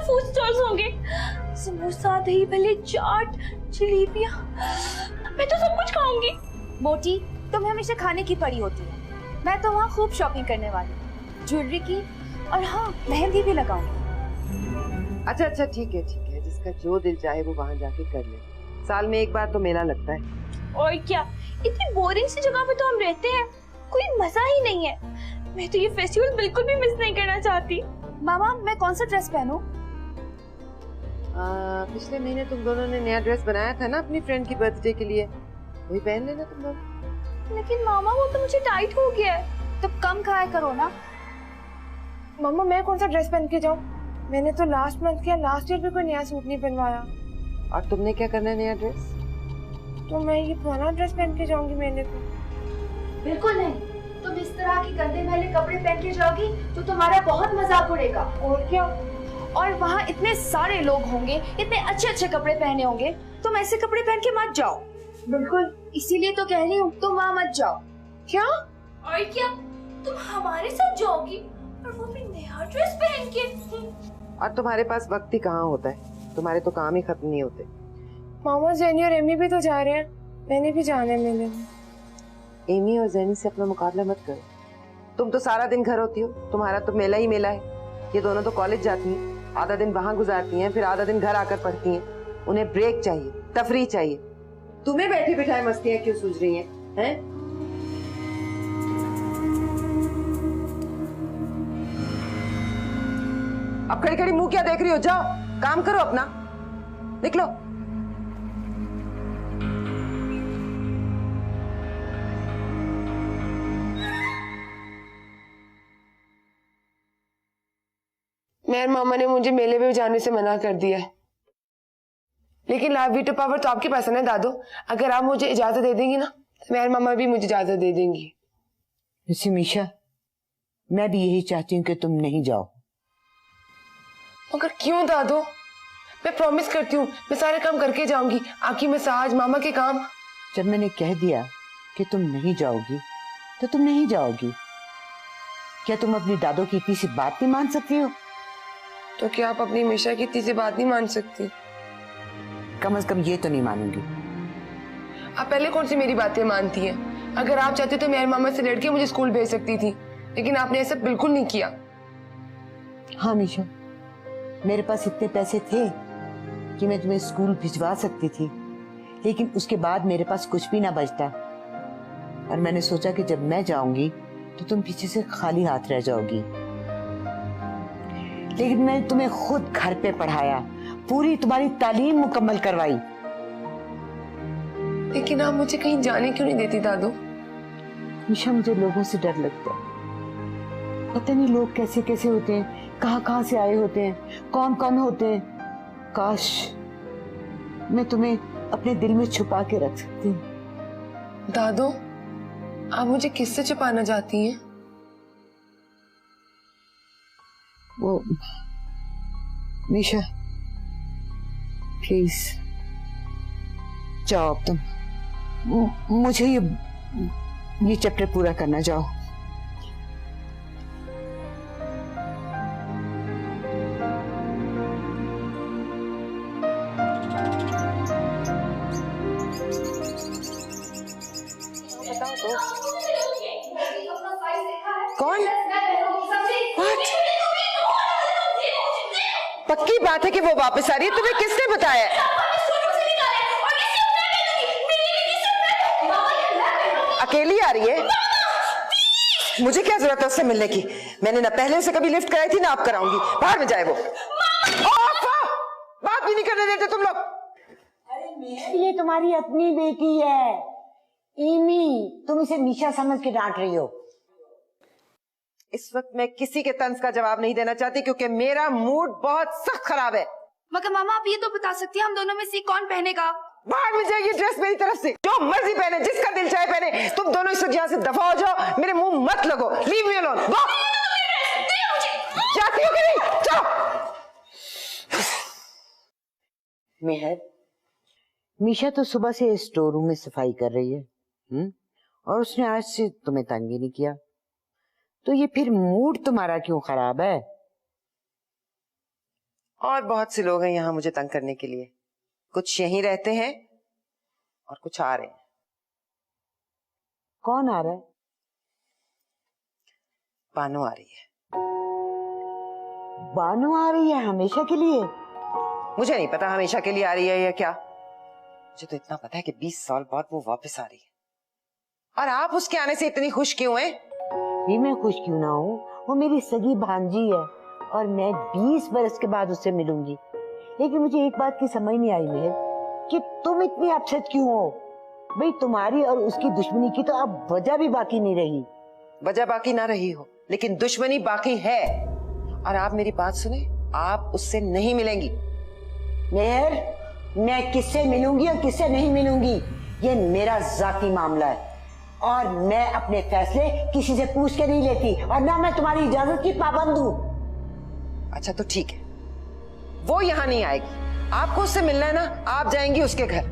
Food stalls होंगे, समोसा, दही भल्ले, चाट, जलेबियां, मैं तो सब कुछ खाऊंगी। मोटी, तुम्हें हमेशा खाने की पड़ी होती है। मैं तो वहाँ खूब शॉपिंग करने वाली हूँ, ज्वेलरी की, और हाँ, मेहंदी भी लगाऊंगी। अच्छा अच्छा, ठीक है, जिसका जो दिल चाहे वो वहाँ जाके कर ले। साल में एक बार तो मेला लगता है। और क्या, इतनी बोरिंग सी जगह पे तो हम रहते हैं, कोई मजा ही नहीं है। मैं तो ये फेस्टिवल बिल्कुल भी मिस नहीं करना चाहती। मामा, मैं कौन सा ड्रेस पहनूं? पिछले महीने तुम दोनों ने नया ड्रेस बनाया था ना अपनी फ्रेंड की बर्थडे के लिए, वही पहन लेना तुम दोनों। लेकिन मामा वो तो मुझे टाइट हो गया है। तो कम खाया करो ना। मम्मा, मैं कौन सा ड्रेस पहन के जाऊँ? मैंने तो लास्ट मंथ किया, लास्ट ईयर भी कोई नया सूट नहीं बनवाया। और तुमने क्या करना है नया ड्रेस? तो मैं ये पुराना ड्रेस पहन के जाऊंगी मेले पे। बिल्कुल नहीं, तुम इस तरह के गंदे मैले कपड़े पहन के जाओगी तो तुम्हारा बहुत मजाक उड़ेगा। और क्या? और वहाँ इतने सारे लोग होंगे, इतने अच्छे अच्छे कपड़े पहने होंगे, तुम ऐसे कपड़े पहन के मत जाओ। बिल्कुल, इसीलिए तो कह रही हूँ, तुम वहाँ मत जाओ। क्या? और क्या, तुम हमारे साथ जाओगी और वो भी नया ड्रेस पहन के? और तुम्हारे पास वक्त ही कहाँ होता है, तुम्हारे तो काम ही खत्म नहीं होते। मामा, जेनी और एमी भी तो जा रहे हैं, मैंने भी जाना है मेले में। एमी और जेनी से अपना मुकाबला मत करो। तुम तो सारा दिन घर होती हो, तुम्हारा तो मेला ही मेला है। ये दोनों तो कॉलेज जाती हैं, आधा दिन वहां गुजारती हैं, फिर आधा दिन घर आकर पढ़ती हैं। उन्हें ब्रेक चाहिए, तफरीह चाहिए। तुम्हें बैठी बिठाए मस्तियां क्यों सूझ रही हैं? अब खड़ी खड़ी मुंह क्या देख रही हो? जाओ काम करो अपना, निकलो। मेरे मामा ने मुझे मेले में जाने से मना कर दिया है, लेकिन लाइव वीटो पावर तो आपके पास है ना दादू। अगर आप मुझे इजाजत दे देंगी ना, तो मेरे मामा भी मुझे इजाजत दे देंगी। वैसे मीशा, मैं भी यही चाहती हूँ कि तुम नहीं जाओ। मगर क्यों दादू? मैं प्रॉमिस करती हूँ, मैं सारे काम करके जाऊंगी, आपकी मसाज, मामा के काम। जब मैंने कह दिया कि तुम नहीं जाओगी तो तुम नहीं जाओगी। क्या तुम अपनी दादो की इतनी सी बात नहीं मान सकती हो? तो क्या आप अपनी मीशा की इतनी सी बात नहीं मान सकती? कम से कम ये तो नहीं मानूंगी। आप पहले कौन सी मेरी बातें मानती हैं? अगर आप चाहते तो मेरे मामा से लड़के मुझे स्कूल भेज सकती थी, लेकिन आपने ऐसा बिल्कुल नहीं किया। हाँ मीशा, मेरे पास इतने पैसे थे कि मैं तुम्हें स्कूल भिजवा सकती थी, लेकिन उसके बाद मेरे पास कुछ भी ना बचता। और मैंने सोचा कि जब मैं जाऊंगी तो तुम पीछे से खाली हाथ रह जाओगी। लेकिन मैंने तुम्हें खुद घर पे पढ़ाया, पूरी तुम्हारी तालीम मुकम्मल करवाई। लेकिन आप मुझे कहीं जाने क्यों नहीं देती दादू? मीशा, मुझे लोगों से डर लगता है। पता नहीं लोग कैसे कैसे होते हैं, कहाँ कहाँ से आए होते हैं, कौन कौन होते हैं। काश मैं तुम्हें अपने दिल में छुपा के रख सकती हूँ। दादू, आप मुझे किससे छुपाना चाहती हैं? वो मीशा, प्लीज जाओ अब तुम। मुझे ये चैप्टर पूरा करना, जाओ। कौन? पक्की बात है कि वो वापस आ रही है, तुम्हें किसने बताया? अकेली आ रही है? मुझे क्या जरूरत है उससे मिलने की? मैंने ना पहले उसे कभी लिफ्ट कराई थी ना आप कराऊंगी। बाहर में जाए वो। बात भी नहीं करने देते तुम लोग। अरे ये तुम्हारी अपनी बेटी है इमी, तुम इसे मीशा समझ के डांट रही हो। इस वक्त मैं किसी के तंज का जवाब नहीं देना चाहती, क्योंकि मेरा मूड बहुत सख्त खराब है। मगर मामा, आप ये तो बता सकती हैं हम दोनों में से कौन पहनेगा? बाहर में जाइए, ड्रेस मेरी तरफ से, जो मर्जी पहने, जिसका दिल चाहे पहने। तुम दोनों इस वक्त यहाँ से दफा हो जाओ, मेरे मुंह मत लगो। Leave me alone. गो। जाती हो कि नहीं? जाओ। मेहर, मीशा तो सुबह से स्टोर रूम में सफाई कर रही है, और उसने आज से तुम्हें तंग ही नहीं किया, तो ये फिर मूड तुम्हारा क्यों खराब है? और बहुत से लोग हैं यहाँ मुझे तंग करने के लिए। कुछ यहीं रहते हैं और कुछ आ रहे हैं। कौन आ रहा है? बानो आ रही है। बानो आ रही है हमेशा के लिए? मुझे नहीं पता हमेशा के लिए आ रही है या क्या। मुझे तो इतना पता है कि 20 साल बाद वो वापस आ रही है। और आप उसके आने से इतनी खुश क्यों हैं? भी मैं खुश क्यों ना हूँ, वो मेरी सगी भांजी है और मैं 20 बरस के बाद उससे मिलूंगी। लेकिन मुझे एक बात की समझ नहीं आई मेहर कि तुम इतनी अपसेट क्यों हो। भाई तुम्हारी और उसकी दुश्मनी की तो अब वजह भी बाकी नहीं रही। वजह बाकी ना रही हो लेकिन दुश्मनी बाकी है। और आप मेरी बात सुने, आप उससे नहीं मिलेंगी। मेहर, मैं किससे मिलूंगी और किससे नहीं मिलूंगी ये मेरा जाती मामला है और मैं अपने फैसले किसी से पूछ के नहीं लेती और ना मैं तुम्हारी इजाजत की पाबंद हूँ। अच्छा तो ठीक है, वो यहाँ नहीं आएगी। आपको उससे मिलना है ना, आप जाएंगी उसके घर।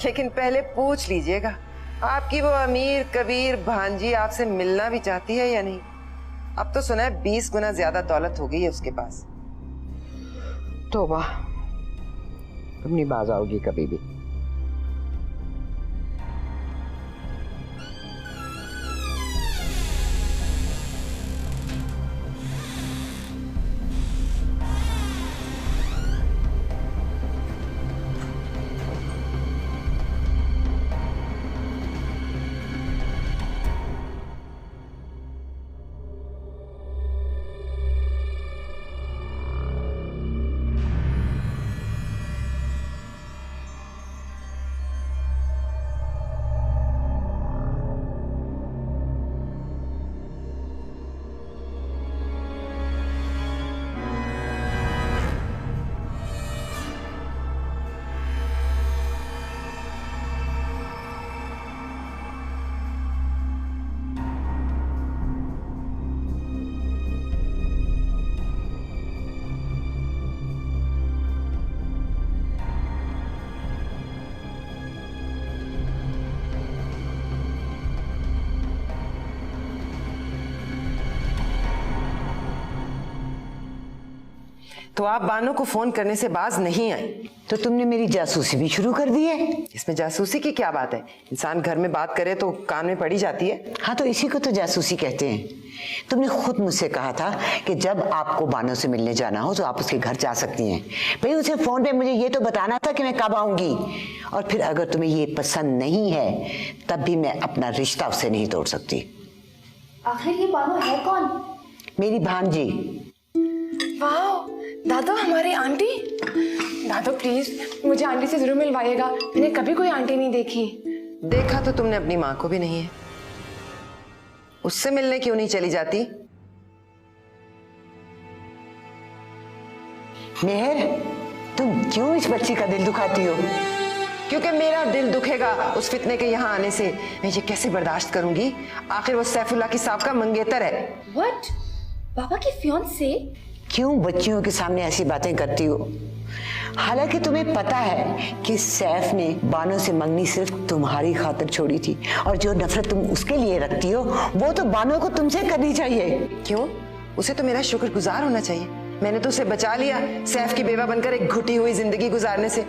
लेकिन पहले पूछ लीजिएगा आपकी वो अमीर कबीर भांजी आपसे मिलना भी चाहती है या नहीं। अब तो सुना है 20 गुना ज्यादा दौलत हो गई है उसके पास। तौबा, तुम नहीं बाज आओगी कभी भी। तो आप बानो को फोन करने से बाज नहीं आए। तो तुमने मेरी जासूसी भी शुरू कर दी है? इसमें जासूसी की क्या बात है? इंसान घर में बात करे तो कान में पड़ी जाती है। हाँ तो इसी को तो जासूसी कहते हैं। तुमने खुद मुझसे कहा था कि जब आपको बानो से मिलने जाना हो तो आप उसके घर जा सकती हैं। भाई उसे फोन पे मुझे ये तो बताना था कि मैं कब आऊंगी, और फिर अगर तुम्हें ये पसंद नहीं है तब भी मैं अपना रिश्ता उससे नहीं तोड़ सकती। आखिर ये बानो है कौन? मेरी भांजी। वाह दादो, हमारी आंटी। दादो प्लीज मुझे आंटी से जरूर मिलवाइएगा, मैंने कभी कोई आंटी नहीं देखी। देखा तो तुमने अपनी माँ को भी नहीं है, उससे मिलने क्यों नहीं चली जाती? मेहर, तुम क्यों इस बच्ची का दिल दुखाती हो? क्योंकि मेरा दिल दुखेगा उस फितने के यहाँ आने से। मैं ये कैसे बर्दाश्त करूंगी? आखिर वो सैफुल्लाह की साहब का मंगेतर है। व्हाट? बाबा की फियांसे? क्यों बच्चियों के सामने ऐसी बातें करती हो? हालांकि तुम्हें पता है कि सैफ ने बानो से मंगनी सिर्फ तुम्हारी खातिर छोड़ी थी, और जो नफरत तुम उसके लिए रखती हो वो तो बानो को तुमसे करनी चाहिए। क्यों? उसे तो मेरा शुक्रगुजार होना चाहिए। मैंने तो उसे बचा लिया सैफ की बेवा बनकर एक घुटी हुई जिंदगी गुजारने से।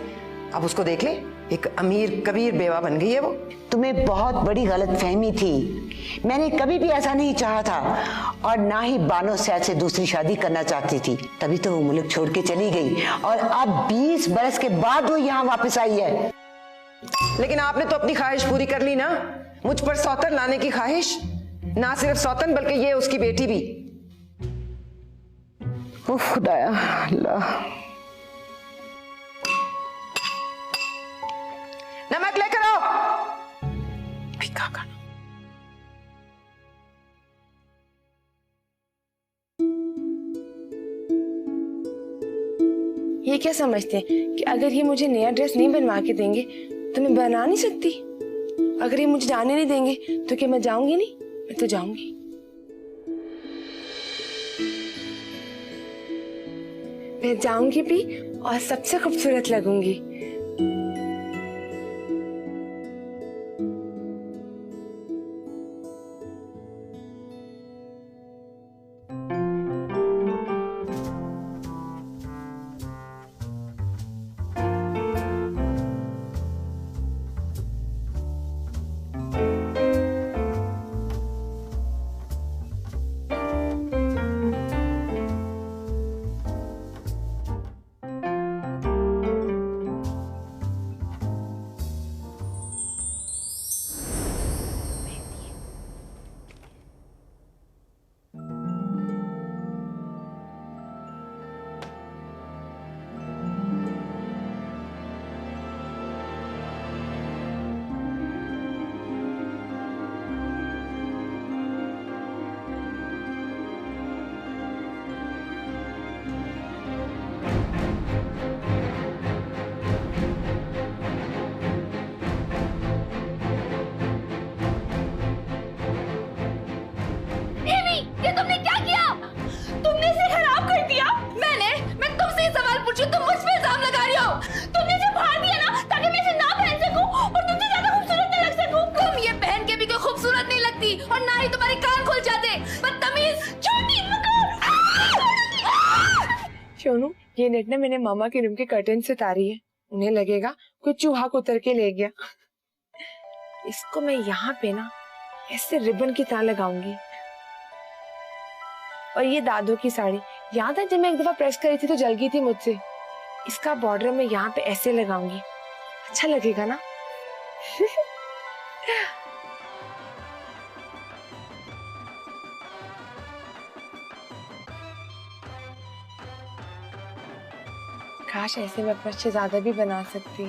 अब उसको देख ले, एक अमीर कबीर बेवा बन गई है वो। तुम्हें बहुत बड़ी गलतफहमी थी। मैंने कभी भी ऐसा नहीं चाहा था, और ना ही बानो सैफ से दूसरी शादी करना चाहती थी। तभी तो वो मुल्क छोड़ के चली गई, और अब 20 बरस के बाद वो यहाँ वापस आई है। लेकिन आपने तो अपनी ख्वाहिश पूरी कर ली ना, मुझ पर सौतन लाने की ख्वाहिश। ना सिर्फ सौतन बल्कि ये उसकी बेटी भी। उफ खुदाया अल्लाह। नमक लेकर आओ। फीका खाना। ये क्या समझते हैं कि अगर ये मुझे नया ड्रेस नहीं बनवा के देंगे तो मैं बना नहीं सकती? अगर ये मुझे जाने नहीं देंगे तो क्या मैं जाऊंगी नहीं? मैं तो जाऊंगी। मैं जाऊंगी भी और सबसे खूबसूरत लगूंगी। ये नेट ना मैंने मामा के रूम के कर्टन से उतारी है, उन्हें लगेगा कोई चूहा को उतर के ले गया। इसको मैं यहाँ पे ना ऐसे रिबन की तरह लगाऊंगी। और ये दादू की साड़ी, याद है जब मैं एक दफा प्रेस करी थी तो जल गई थी मुझसे। इसका बॉर्डर मैं यहाँ पे ऐसे लगाऊंगी, अच्छा लगेगा ना? काश ऐसे मैं अपना शहजादा भी बना सकती।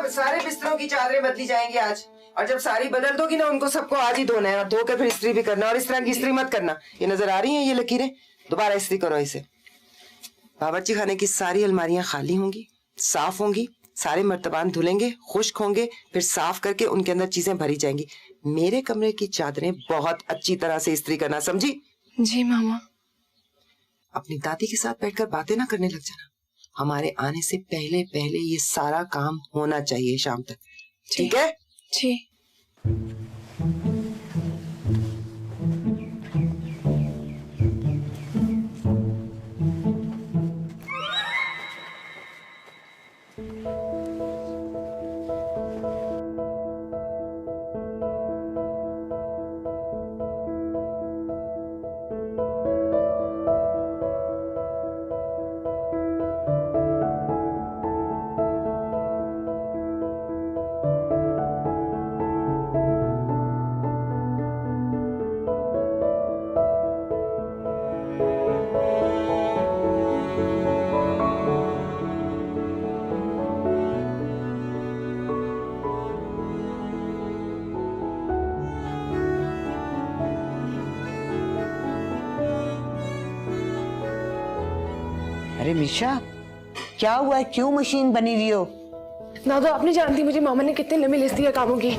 सारे बिस्तरों की चादरें बदली जाएंगी आज, और जब सारी बदल दोगी ना उनको सबको आज ही धोना है, और धो के फिर इस्त्री भी करना। और इस तरह की इस्त्री मत करना। ये नजर आ रही हैं ये लकीरें, दोबारा इस्त्री करो इसे। बावर्ची खाने की सारी अलमारियां खाली होंगी, साफ होंगी, सारे मर्तबान धुलेंगे, खुश्क होंगे, फिर साफ करके उनके अंदर चीजें भरी जाएंगी। मेरे कमरे की चादरें बहुत अच्छी तरह से इस्त्री करना, समझी? जी मामा। अपनी दादी के साथ बैठकर बातें ना करने लग जाना। हमारे आने से पहले पहले ये सारा काम होना चाहिए शाम तक, ठीक है? जी। अरे मिशा, क्या हुआ है? क्यों मशीन बनी हुई हो? दादू आप नहीं जानती मुझे मामा ने कितनी लंबी लिस्ट दी है कामों की।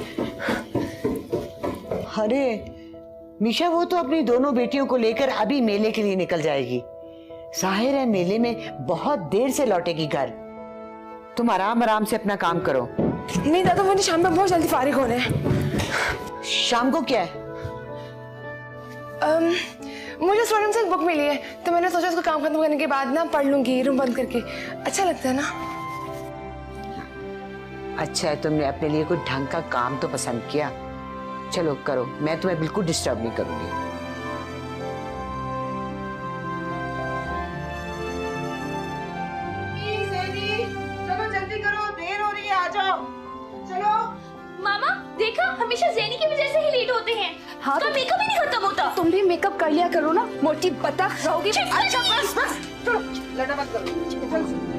अरे मिशा, वो तो अपनी दोनों बेटियों को लेकर अभी मेले के लिए निकल जाएगी। जाहिर है मेले में बहुत देर से लौटेगी घर। तुम आराम आराम से अपना काम करो। नहीं दादू, मुझे शाम में बहुत जल्दी फारिग होना है। शाम को क्या है? मुझे स्टूडेंट से एक बुक मिली है, तो मैंने सोचा उसका काम खत्म करने के बाद ना पढ़ लूंगी रूम बंद करके। अच्छा लगता है ना? अच्छा है, तुमने अपने लिए कोई ढंग का काम तो पसंद किया। चलो करो, मैं तुम्हें बिल्कुल डिस्टर्ब नहीं करूंगी। चलो जल्दी करो, देर हो रही है, आ जाओ। चलो। मामा देखा, हमेशा ज़ैनी की वजह से ही लेट होते हैं। हाँ, तो मेकअप ही नहीं खत्म होता। तुम भी मेकअप कर लिया करो ना, मोटी बतख रहोगी। अच्छा बस बस, चलो लड़ना मत करो।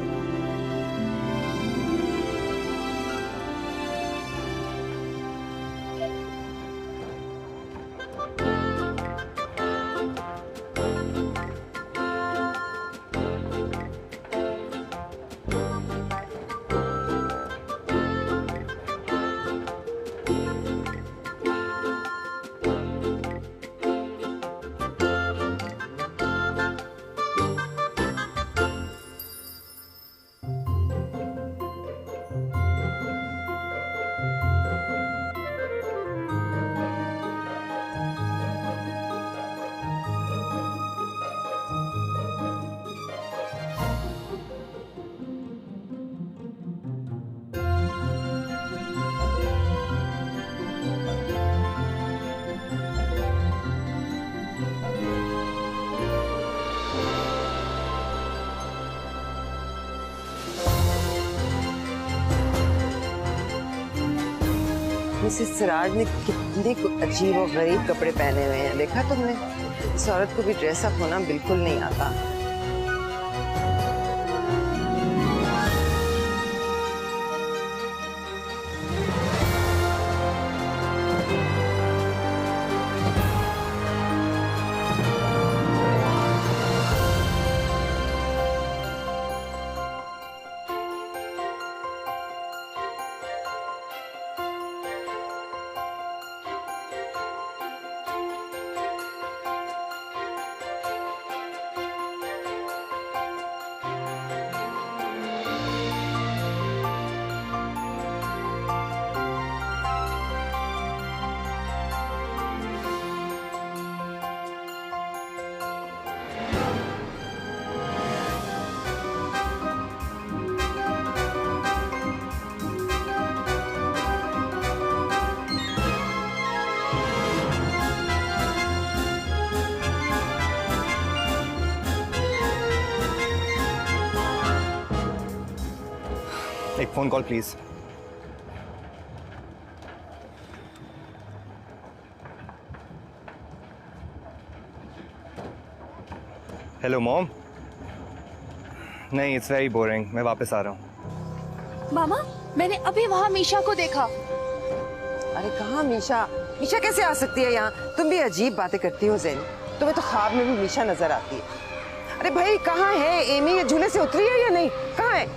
मिसेस सिराज ने कितने अजीब और गरीब कपड़े पहने हुए हैं, देखा तुमने? इस औरत को भी ड्रेसअप होना बिल्कुल नहीं आता। एक phone call please. Hello mom. नहीं, इट्स वेरी बोरिंग, मैं वापस आ रहा हूँ। मामा, मैंने अभी वहाँ मीशा को देखा। अरे कहाँ मीशा? मीशा कैसे आ सकती है यहाँ? तुम भी अजीब बातें करती हो ज़ैनी। तुम्हें तो ख्वाब में भी मीशा नजर आती है। अरे भाई कहाँ है एमी? ये झूले से उतरी है या नहीं? कहाँ है?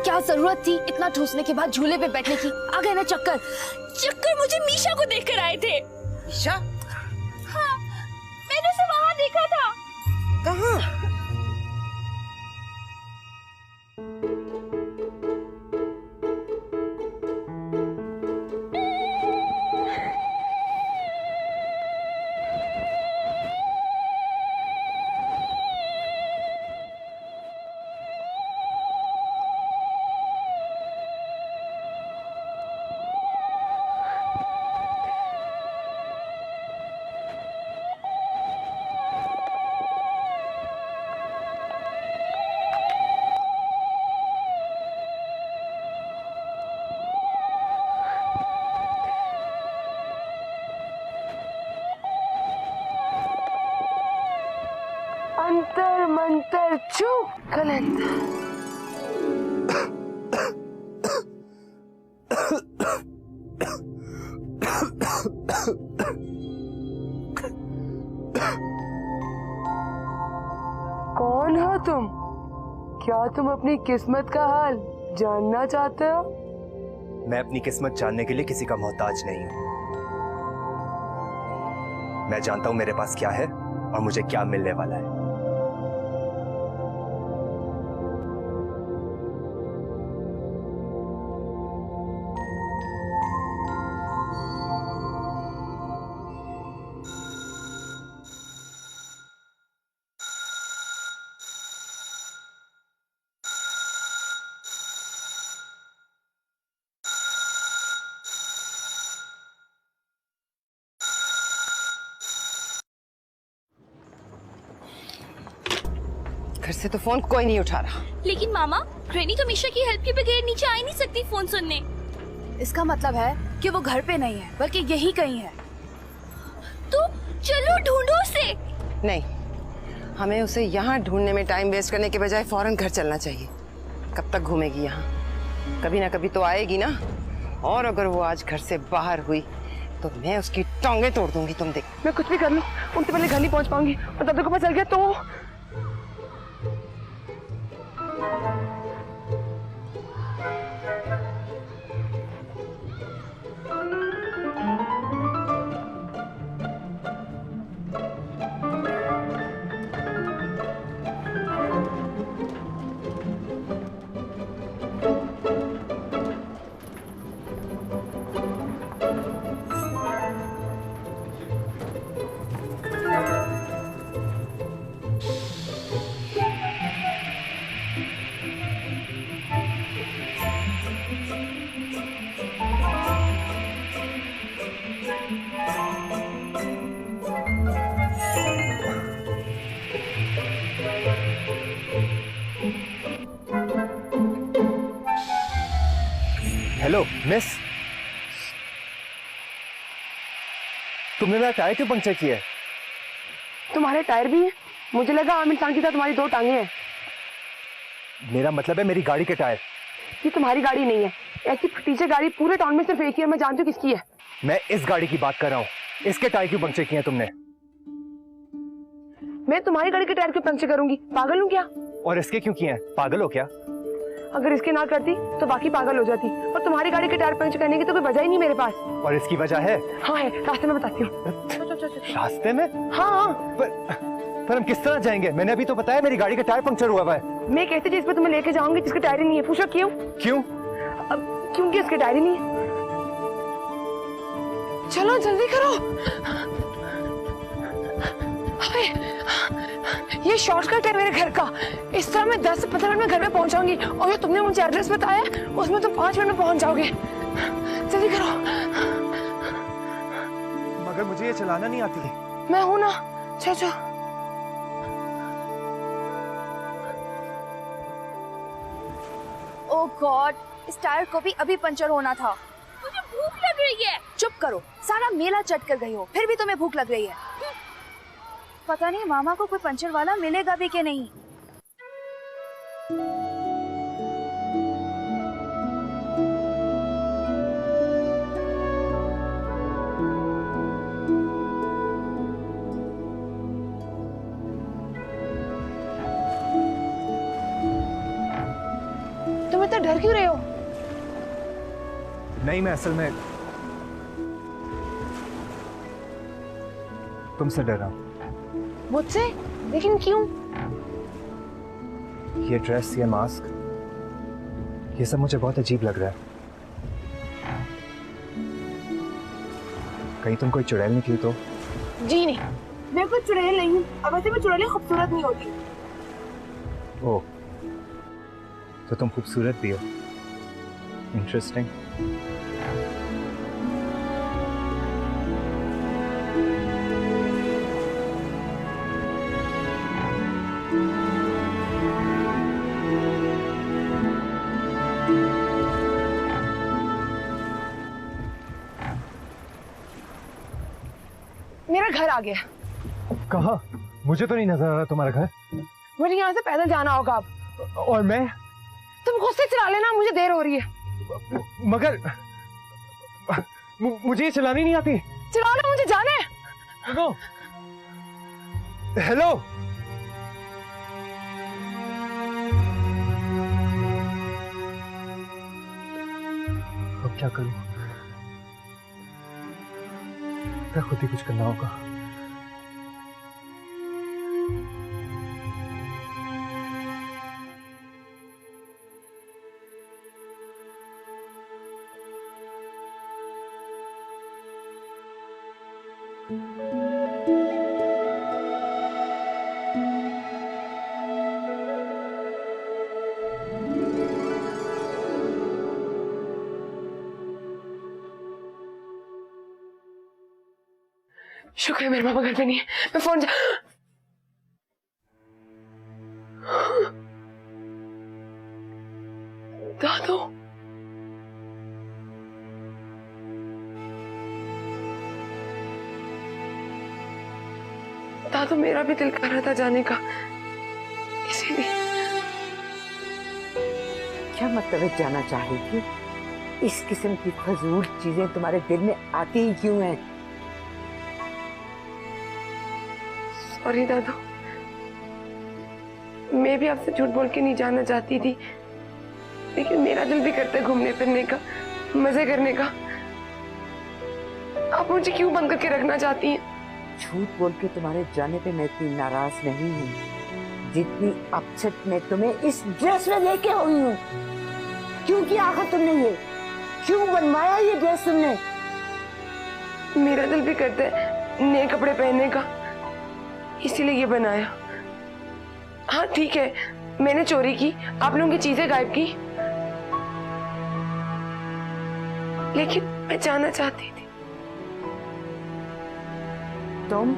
क्या जरूरत थी इतना ठूसने के बाद झूले पे बैठने की? आ गए ना चक्कर। चक्कर मुझे मीशा को देखकर आए थे। मीशा? हाँ, मैंने उसे वहाँ देखा था। कहाँ? अंतर मंतर छू गलत। कौन हो तुम? क्या तुम अपनी किस्मत का हाल जानना चाहते हो? मैं अपनी किस्मत जानने के लिए किसी का मोहताज नहीं हूं। मैं जानता हूं मेरे पास क्या है और मुझे क्या मिलने वाला है। घर से तो फोन कोई नहीं उठा रहा। लेकिन मामा, ग्रैनी तो मीशा की हेल्प के बगैर नीचे आ ही नहीं सकती फोन सुनने। इसका मतलब है कि वो घर पे नहीं है बल्कि यही कहीं है। तो चलो ढूंढो उसे। नहीं, हमें उसे यहाँ ढूंढने में टाइम वेस्ट करने के बजाय फौरन घर चलना चाहिए। कब तक घूमेगी यहाँ? कभी ना कभी तो आएगी ना। और अगर वो आज घर से बाहर हुई तो मैं उसकी टांगे तोड़ दूंगी, तुम देख। मैं कुछ भी कर लूं, उनसे पहले घर नहीं पहुंच पाऊंगी और तब तक को पता चल गया तो। हेलो मिस, तुमने मेरा टायर क्यों पंक्चर किया है? तुम्हारे टायर भी हैं? मुझे लगा आमिर खान की तरह तुम्हारी 2 टांगे हैं। मेरा मतलब है मेरी गाड़ी के टायर। ये तुम्हारी गाड़ी नहीं है, ऐसी फटीचे गाड़ी पूरे टाउन में सिर्फ एक ही है, मैं जानती हूँ किसकी है। मैं इस गाड़ी की बात कर रहा हूँ। इसके टायर क्यों पंक्चर किए हैं तुमने? मैं तुम्हारी गाड़ी के टायर क्यों पंक्चर करूंगी? पागल हूँ क्या? और इसके क्यों किए हैं? पागल हो क्या? अगर इसके ना करती तो बाकी पागल हो जाती, और तुम्हारी गाड़ी के टायर पंक्चर करने की तो कोई वजह ही नहीं मेरे पास। और इसकी वजह है? हाँ है, रास्ते में बताती हूँ। रास्ते में? हाँ। पर हम किस तरह जाएंगे? मैंने अभी तो बताया मेरी गाड़ी का टायर पंक्चर हुआ है। मैं एक ऐसी चीज पे तुम्हें लेके जाऊंगी जिसके टायर ही नहीं है। पूछो क्यों? क्यों? अब क्योंकि उसके टायर ही नहीं है। चलो जल्दी करो। हाय, ये शॉर्टकट है मेरे घर का। इस तरह मैं 10 से 15 मिनट में घर में पहुंच जाऊंगी, और जो तुमने मुझे एड्रेस बताया उसमें तुम 5 मिनट में पहुंच जाओगे। जल्दी करो। मगर मुझे ये चलाना नहीं आती। मैं हूं ना, चलो। ओह गॉड, इस टायर को भी अभी पंचर होना था। मुझे भूख लग रही है। चुप करो, सारा मेला चट कर गई हो, फिर भी तुम्हें भूख लग रही है। पता नहीं मामा को कोई पंचर वाला मिलेगा भी कि नहीं। तुम इतना डर क्यों रहे हो? नहीं, मैं असल में तुमसे डर रहा हूं। मुझसे? लेकिन क्यों? ये ड्रेस, ये मास्क, ये सब मुझे बहुत अजीब लग रहा है। कहीं तुम कोई चुड़ैल निकली तो? जी नहीं, मैं कोई चुड़ैल नहीं हूँ। अब वैसे मैं चुड़ैलें खूबसूरत नहीं होती। ओह, तो तुम खूबसूरत भी हो। इंटरेस्टिंग। मेरा घर आ गया। कहाँ? मुझे तो नहीं नजर आ रहा तुम्हारा घर। मुझे यहाँ से पैदल जाना होगा अब। और मैं? तुम खुद से चला लेना, मुझे देर हो रही है। मगर मुझे ये चलानी नहीं आती। चलाना, मुझे जाना है। हेलो। अब क्या करूं? क्या खुद ही कुछ करना होगा। शुक्र है मेरे पापा घर पे नहीं है। मैं फोन दादू, दादू मेरा भी दिल कर रहा था जाने का, इसीलिए। क्या मतलब है जाना चाहेगी? इस किस्म की फजूल चीजें तुम्हारे दिल में आती ही क्यों हैं? सॉरी दादू, मैं भी आपसे झूठ बोल के नहीं जाना चाहती थी, लेकिन मेरा दिल भी करता है घूमने फिरने का, मजे करने का। आप मुझे क्यों बंद करके रखना चाहती हैं? झूठ बोल के तुम्हारे जाने पे मैं इतनी नाराज नहीं हूँ जितनी अपसेट मैं तुम्हें इस ड्रेस में लेके हुई हूँ। क्यों किया आखिर तुमने ये? क्यों बनवाया ये ड्रेस तुमने? मेरा दिल भी करता है नए कपड़े पहनने का, इसीलिए ये बनाया। हाँ ठीक है, मैंने चोरी की, आप लोगों की चीजें गायब की, लेकिन मैं जाना चाहती थी। तुम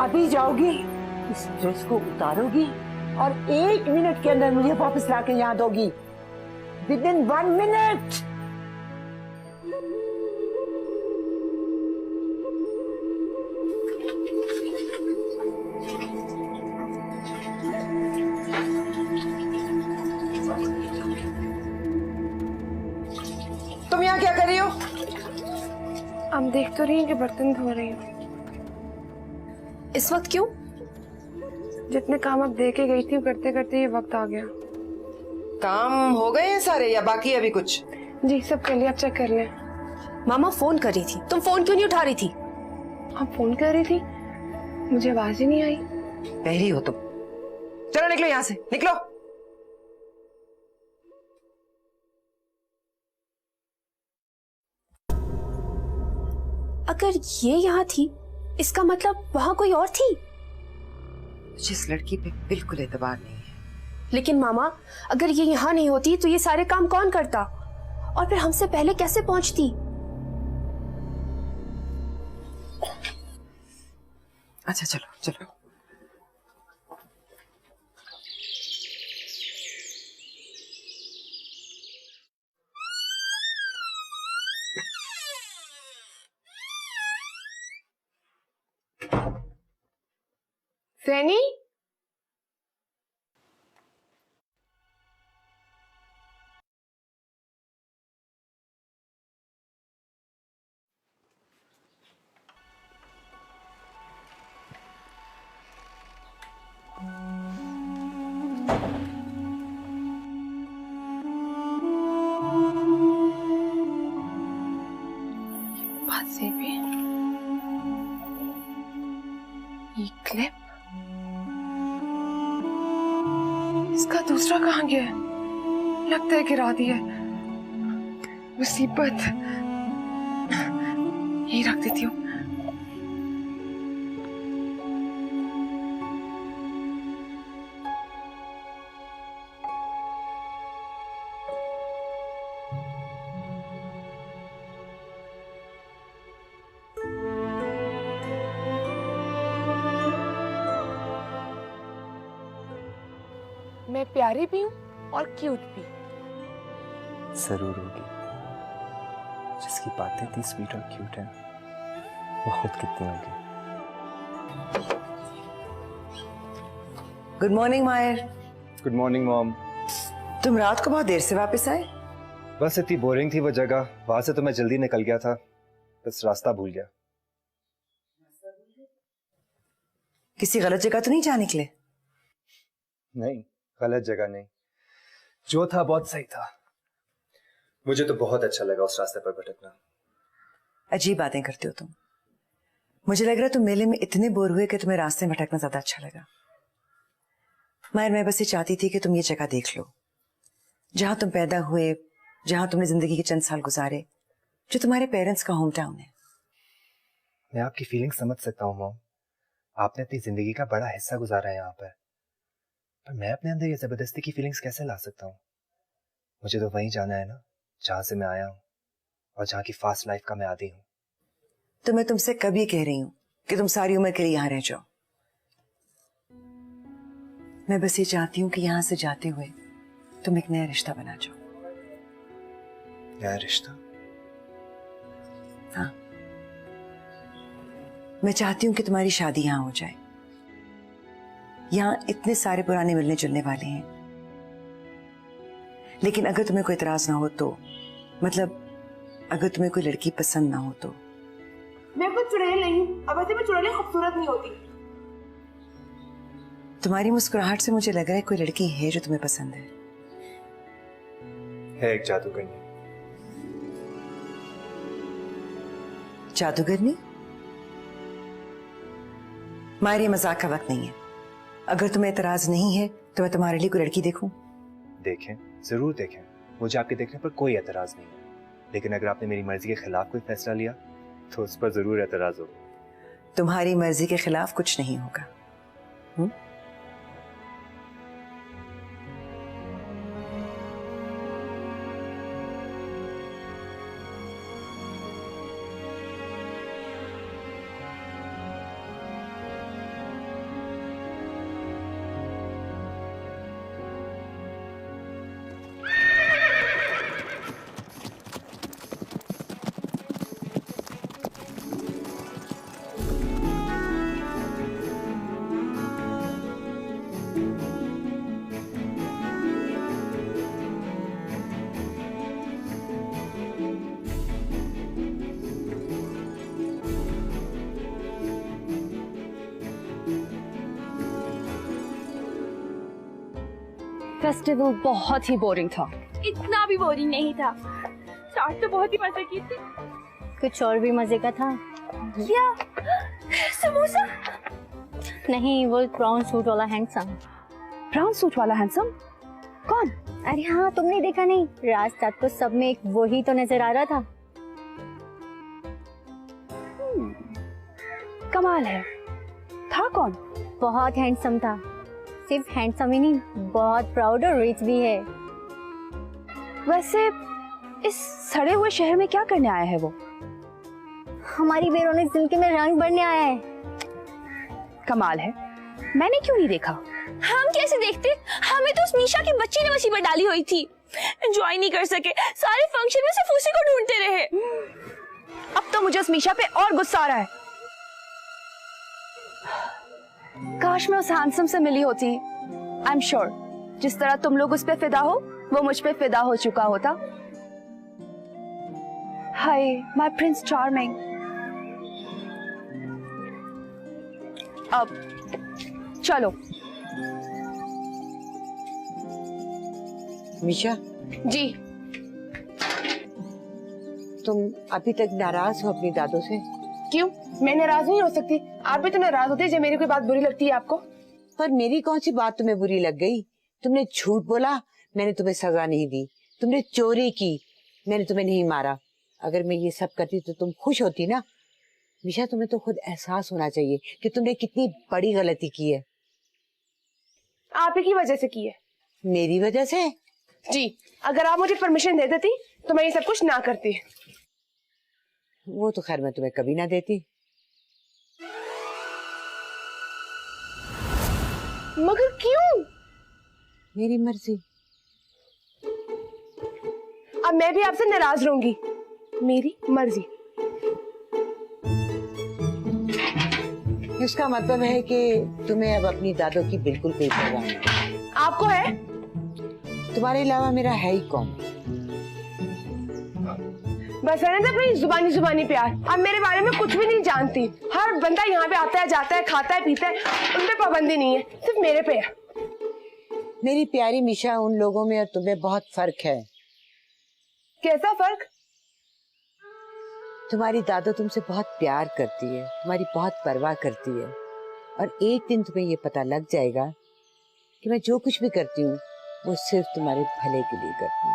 अभी जाओगी, इस ड्रेस को उतारोगी और 1 मिनट के अंदर मुझे वापस लाके यहाँ दोगी। Within 1 minute. कर रही हो? आप देख तो रही हैं कि बर्तन धो रही हूँ। इस वक्त क्यों? जितने काम आप दे के गई थी करते करते ये वक्त आ गया। काम हो गए हैं सारे या बाकी है अभी कुछ? जी सब कर लिया, आप चेक कर लें। मामा फोन कर रही थी, तुम फोन क्यों नहीं उठा रही थी? आप फोन कर रही थी, मुझे आवाज ही नहीं आई। पहली हो तुम। चलो निकलो यहाँ से, निकलो। अगर ये यहाँ थी, इसका मतलब वहाँ कोई और थी। जिस लड़की पे बिल्कुल एतबार नहीं है। लेकिन मामा, अगर ये यहाँ नहीं होती तो ये सारे काम कौन करता? और फिर हमसे पहले कैसे पहुंचती? अच्छा चलो चलो। सैनी, बात से भी ये क्लिप इसका दूसरा कहाँ गया है? लगता है गिरा दिया है। मुसीबत, यही रख देती हूँ। मैं प्यारी भी हूँ और क्यूट भी। जरूर होगी। जिसकी बातें इतनी स्वीट और क्यूट हैं, वो खुद कितनी होगी। गुड मॉर्निंग मायर। Good morning mom. तुम रात को बहुत देर से वापस आए? बस इतनी बोरिंग थी वो जगह, वहां से तो मैं जल्दी निकल गया था, बस रास्ता भूल गया। किसी गलत जगह तो नहीं जा निकले? नहीं, गलत जगह नहीं, जो था बहुत सही था। मुझे तो बहुत अच्छा लगा उस रास्ते पर भटकना। अजीब बातें करते हो तुम। मुझे लग रहा है तुम मेले में इतने बोर हुए कि तुम्हें रास्ते में भटकना ज्यादा अच्छा लगा। मायर, मैं बस ये चाहती थी कि तुम ये जगह देख लो जहां तुम पैदा हुए, जहां तुमने जिंदगी के चंद साल गुजारे, जो तुम्हारे पेरेंट्स का होम टाउन है। मैं आपकी फीलिंग समझ सकता हूँ मॉम, आपने अपनी जिंदगी का बड़ा हिस्सा गुजारा है यहाँ पर मैं अपने अंदर ये जबरदस्ती की फीलिंग्स कैसे ला सकता हूँ? मुझे तो वहीं जाना है ना, जहां से मैं आया हूँ और जहाँ की फास्ट लाइफ का मैं आदी हूँ। तो मैं तुमसे कभी कह रही हूँ कि तुम सारी उम्र के लिए यहाँ रह जाओ। मैं बस ये चाहती हूँ कि यहाँ से जाते हुए तुम एक नया रिश्ता बना जाओ। नया रिश्ता? हाँ, मैं चाहती हूँ कि तुम्हारी शादी यहाँ हो जाए। यहाँ इतने सारे पुराने मिलने जुलने वाले हैं, लेकिन अगर तुम्हें कोई इतराज ना हो तो, मतलब अगर तुम्हें कोई लड़की पसंद ना हो तो। मैं कुछ चुड़ैल नहीं हूँ, अब ऐसे में चुड़ैलें खूबसूरत नहीं होती। तुम्हारी मुस्कुराहट से मुझे लग रहा है कोई लड़की है जो तुम्हें पसंद है। एक जादूगरनी। जादूगरनी? मायर, ये मजाक का वक्त नहीं है। अगर तुम्हें एतराज नहीं है तो मैं तुम्हारे लिए कोई लड़की देखूं? देखें, जरूर देखें, मुझे आपके देखने पर कोई एतराज नहीं है, लेकिन अगर आपने मेरी मर्जी के खिलाफ कोई फैसला लिया तो उस पर जरूर एतराज होगा। तुम्हारी मर्जी के खिलाफ कुछ नहीं होगा। फेस्टिवल बहुत ही बोरिंग था। इतना भी बोरिंग नहीं था। स्टार्ट तो बहुत ही मजे की थी। कुछ और भी मजे का था। क्या? समोसा? नहीं, वो ब्राउन सूट वाला हैंडसम। ब्राउन सूट वाला हैंडसम? कौन? अरे हाँ, तुमने देखा नहीं? रात रात को सब में एक वही तो नजर आ रहा था। कमाल है। था कौन? बहुत हैंडसम था। सिर्फ हैंडसम ही नहीं, बहुत प्राउड और रिच भी है। वैसे इस सड़े हुए शहर में क्या करने आया है वो? हमारी बेरौनक जिंदगी में रंग भरने आया है। कमाल है, मैंने क्यों नहीं देखा? हम कैसे देखते? हमें तो उस मीशा की बच्ची ने मुसीबत डाली हुई थी। एंजॉय नहीं कर सके, सारे फंक्शन में सिर्फ उसी को ढूंढते रहे। अब तो मुझे उस मीशा पे और गुस्सा आ रहा है। काश मैं उस हैंडसम से मिली होती। आई एम श्योर जिस तरह तुम लोग उस पे फिदा हो, वो मुझ पे फिदा हो चुका होता। Hi my Prince charming. अब चलो। मिशा, जी। तुम अभी तक नाराज हो अपनी दादों से? क्यों? मैं नाराज नहीं हो सकती। आप भी तो नाराज होते हैं जब मेरी कोई बात बुरी लगती है आपको। पर मेरी कौन सी बात तुम्हें बुरी लग गई? तुमने झूठ बोला, मैंने तुम्हें सजा नहीं दी। तुमने चोरी की, मैंने तुम्हें नहीं मारा। अगर मैं ये सब करती तो तुम खुश होती ना। मिशा, तुम्हें तो खुद एहसास होना चाहिए कि तुमने कितनी बड़ी गलती की है। आप ही की वजह से की है। मेरी वजह से? जी, अगर आप मुझे परमिशन दे देती तो मैं ये सब कुछ ना करती। वो तो खैर मैं तुम्हें कभी ना देती। मगर क्यों? मेरी मर्जी। अब मैं भी आपसे नाराज रहूंगी। मेरी मर्जी। इसका मतलब है कि तुम्हें अब अपनी दादों की बिल्कुल कोई परवाह नहीं। आपको है? तुम्हारे अलावा मेरा है ही कौन? बस है ना अपनी जुबानी जुबानी प्यार। आप मेरे बारे में कुछ भी नहीं जानती। हर बंदा यहाँ पे आता है, जाता है, खाता है, पीता है, उन पे पाबंदी नहीं है, सिर्फ मेरे पे है। मेरी प्यारी मिशा, उन लोगों में और तुम्हें बहुत फर्क है। कैसा फर्क? तुम्हारी दादा तुमसे बहुत प्यार करती है, तुम्हारी बहुत परवाह करती है, और एक दिन तुम्हें ये पता लग जाएगा कि मैं जो कुछ भी करती हूँ वो सिर्फ तुम्हारे भले के लिए करती हूँ।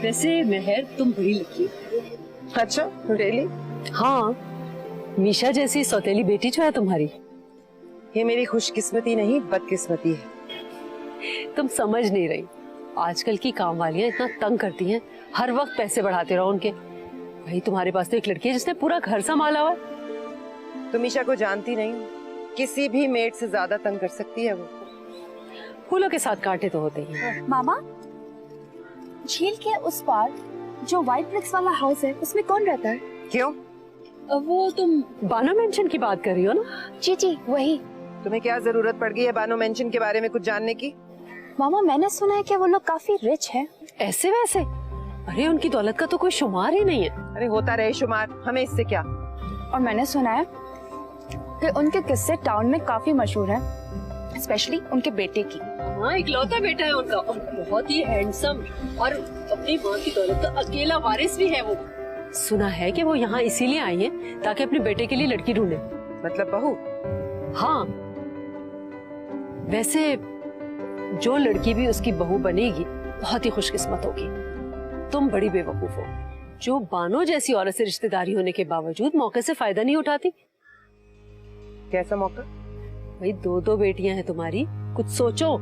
वैसे मेहर, तुम बड़ी लकी। अच्छा, रियली? हाँ, मीशा जैसी सौतेली बेटी जो है तुम्हारी। ये मेरी खुशकिस्मती नहीं, बदकिस्मती है। तुम समझ नहीं रही, आजकल की काम वालियां इतना तंग करती हैं, हर वक्त पैसे बढ़ाते रहो उनके। भाई तुम्हारे पास तो एक लड़की है जिसने पूरा घर संभाला हुआ है। तुम मीशा को जानती नहीं, किसी भी मेड से ज्यादा तंग कर सकती है वो। फूलों के साथ कांटे तो होते ही हैं। मामा, झील के उस पार जो व्हाइट ब्रिक्स वाला हाउस है उसमें कौन रहता है? क्यों? वो तुम बानो मेंशन की बात कर रही हो ना? जी जी, वही। तुम्हें क्या जरूरत पड़ गई है बानो मेंशन के बारे में कुछ जानने की? मामा, मैंने सुना है कि वो लोग काफी रिच हैं। ऐसे वैसे? अरे उनकी दौलत का तो कोई शुमार ही नहीं है। अरे होता रहे शुमार, हमें इससे क्या। और मैंने सुना है कि उनके किस्से टाउन में काफी मशहूर हैं, स्पेशली उनके बेटे की। हाँ, इकलौता बेटा है उनका और बहुत ही हैंडसम, और अपनी माँ की दौलत का अकेला वारिस भी है वो। सुना है कि वो यहाँ इसीलिए आई है ताकि अपने बेटे के लिए लड़की ढूंढे। मतलब बहू? हाँ, वैसे जो लड़की भी उसकी बहू बनेगी बहुत ही खुशकिस्मत होगी। तुम बड़ी बेवकूफ हो जो बानो जैसी औरत से रिश्तेदारी होने के बावजूद मौके से फायदा नहीं उठाती। कैसा मौका? भाई 2 बेटियां हैं तुम्हारी, कुछ सोचो।